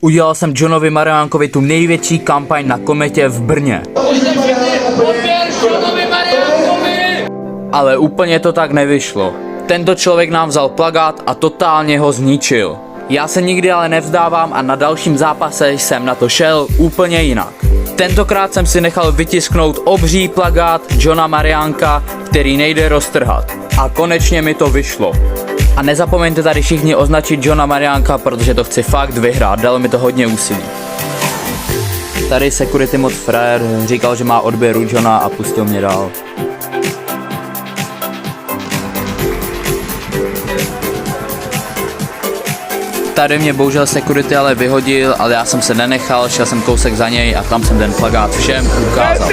Udělal jsem Johnovi Mariánkovi tu největší kampaň na Kometě v Brně. Ale úplně to tak nevyšlo. Tento člověk nám vzal plakát a totálně ho zničil. Já se nikdy ale nevzdávám a na dalším zápase jsem na to šel úplně jinak. Tentokrát jsem si nechal vytisknout obří plakát Johna Mariánka, který nejde roztrhat. A konečně mi to vyšlo. A nezapomeňte tady všichni označit Johna Mariánka, protože to chci fakt vyhrát, dalo mi to hodně úsilí. Tady security moc frajer, říkal, že má odběr u Johna a pustil mě dál. Tady mě bohužel security ale vyhodil, ale já jsem se nenechal, šel jsem kousek za něj a tam jsem ten plakát všem ukázal.